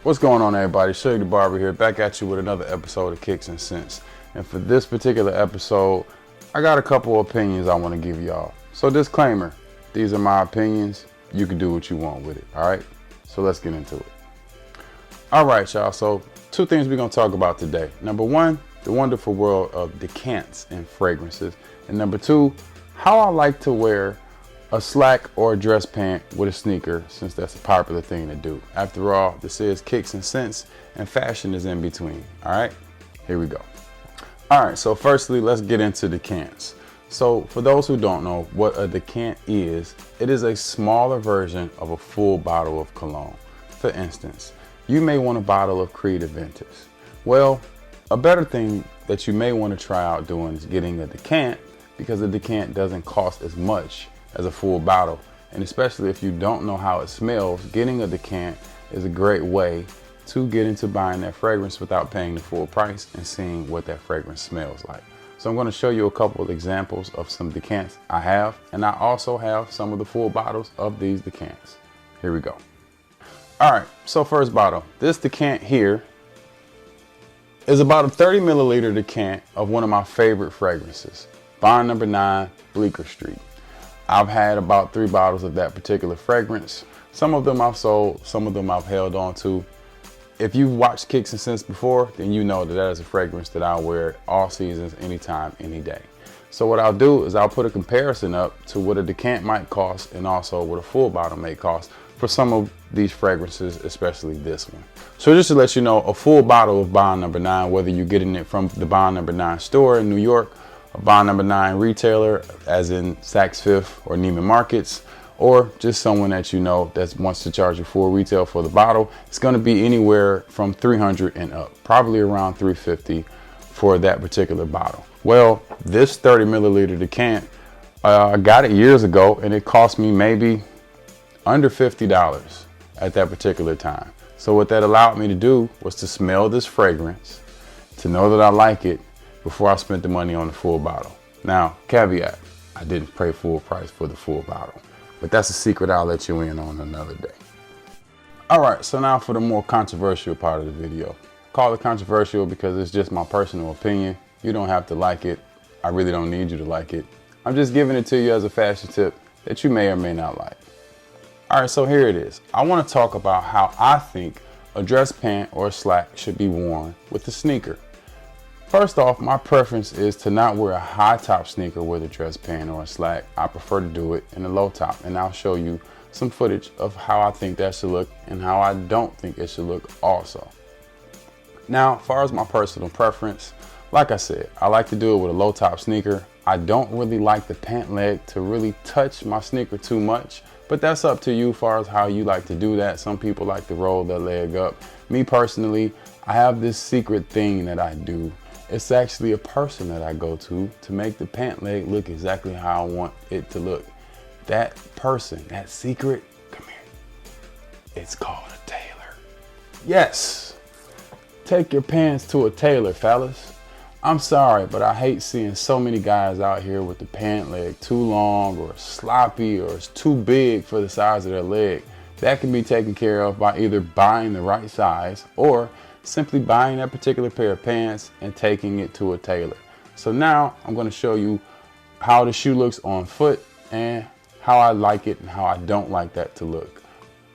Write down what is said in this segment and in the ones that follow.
What's going on, everybody? Shady the Barber here, back at you with another episode of Kicks and Sense. And for this particular episode, I got a couple opinions I want to give y'all. So disclaimer, these are my opinions. You can do what you want with it, all right? So let's get into it. All right, y'all. So two things we're going to talk about today. Number one, the wonderful world of decants and fragrances. And number two, how I like to wear a slack or a dress pant with a sneaker, since that's a popular thing to do. After all, this is Kicks and Sense, and fashion is in between. All right, here we go. All right, so firstly, let's get into decants. So for those who don't know what a decant is, it is a smaller version of a full bottle of cologne. For instance, you may want a bottle of Creed Aventus. Well, a better thing that you may want to try out doing is getting a decant, because a decant doesn't cost as much as a full bottle. And especially if you don't know how it smells, getting a decant is a great way to get into buying that fragrance without paying the full price and seeing what that fragrance smells like. So I'm going to show you a couple of examples of some decants I have, and I also have some of the full bottles of these decants. Here we go. All right, so first bottle. This decant here is about a 30 milliliter decant of one of my favorite fragrances, Bond No. 9 Bleecker Street. I've had about 3 bottles of that particular fragrance. Some of them I've sold, some of them I've held on to. If you've watched Kicks and Sense before, then you know that that is a fragrance that I'll wear all seasons, anytime, any day. So what I'll do is I'll put a comparison up to what a decant might cost and also what a full bottle may cost for some of these fragrances, especially this one. So just to let you know, a full bottle of Bond No. 9, whether you're getting it from the Bond No. 9 store in New York, a Bond No. 9 retailer, as in Saks Fifth or Neiman Marcus, or just someone that you know that wants to charge you full retail for the bottle, it's going to be anywhere from $300 and up, probably around $350 for that particular bottle. Well, this 30 milliliter decant, I got it years ago, and it cost me maybe under $50 at that particular time. So what that allowed me to do was to smell this fragrance, to know that I like it, before I spent the money on the full bottle. Now, caveat, I didn't pay full price for the full bottle, but that's a secret I'll let you in on another day. All right, so now for the more controversial part of the video. Call it controversial because it's just my personal opinion. You don't have to like it. I really don't need you to like it. I'm just giving it to you as a fashion tip that you may or may not like. All right, so here it is. I want to talk about how I think a dress pant or a slack should be worn with a sneaker. First off, my preference is to not wear a high top sneaker with a dress pant or a slack. I prefer to do it in a low top, and I'll show you some footage of how I think that should look and how I don't think it should look also. Now, as far as my personal preference, like I said, I like to do it with a low top sneaker. I don't really like the pant leg to really touch my sneaker too much, but that's up to you as far as how you like to do that. Some people like to roll their leg up. Me personally, I have this secret thing that I do. It's actually a person that I go to make the pant leg look exactly how I want it to look. That person, that secret, come here. It's called a tailor. Yes, take your pants to a tailor, fellas. I'm sorry, but I hate seeing so many guys out here with the pant leg too long or sloppy or it's too big for the size of their leg. That can be taken care of by either buying the right size or simply buying that particular pair of pants and taking it to a tailor. So now I'm going to show you how the shoe looks on foot and how I like it and how I don't like that to look.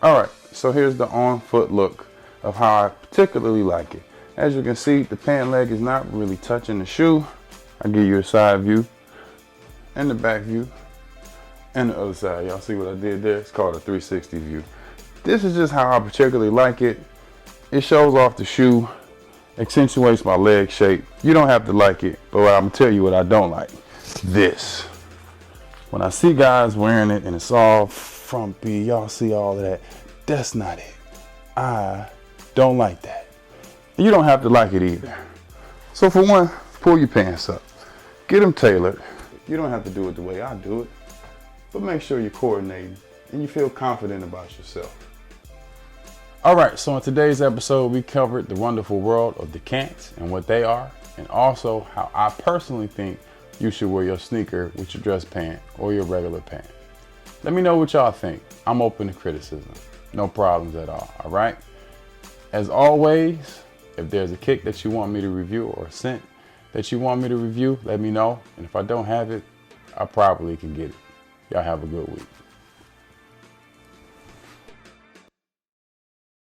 All right, so here's the on foot look of how I particularly like it. As you can see, the pant leg is not really touching the shoe. I'll give you a side view and the back view and the other side. Y'all see what I did there? It's called a 360 view. This is just how I particularly like it. It shows off the shoe, accentuates my leg shape. You don't have to like it, but I'm gonna tell you what I don't like. This. When I see guys wearing it and it's all frumpy, y'all see all of that, that's not it. I don't like that. You don't have to like it either. So for one, pull your pants up. Get them tailored. You don't have to do it the way I do it, but make sure you're coordinating and you feel confident about yourself. All right, so in today's episode, we covered the wonderful world of decants and what they are, and also how I personally think you should wear your sneaker with your dress pant or your regular pant. Let me know what y'all think. I'm open to criticism. No problems at all right? As always, if there's a kick that you want me to review or a scent that you want me to review, let me know. And if I don't have it, I probably can get it. Y'all have a good week.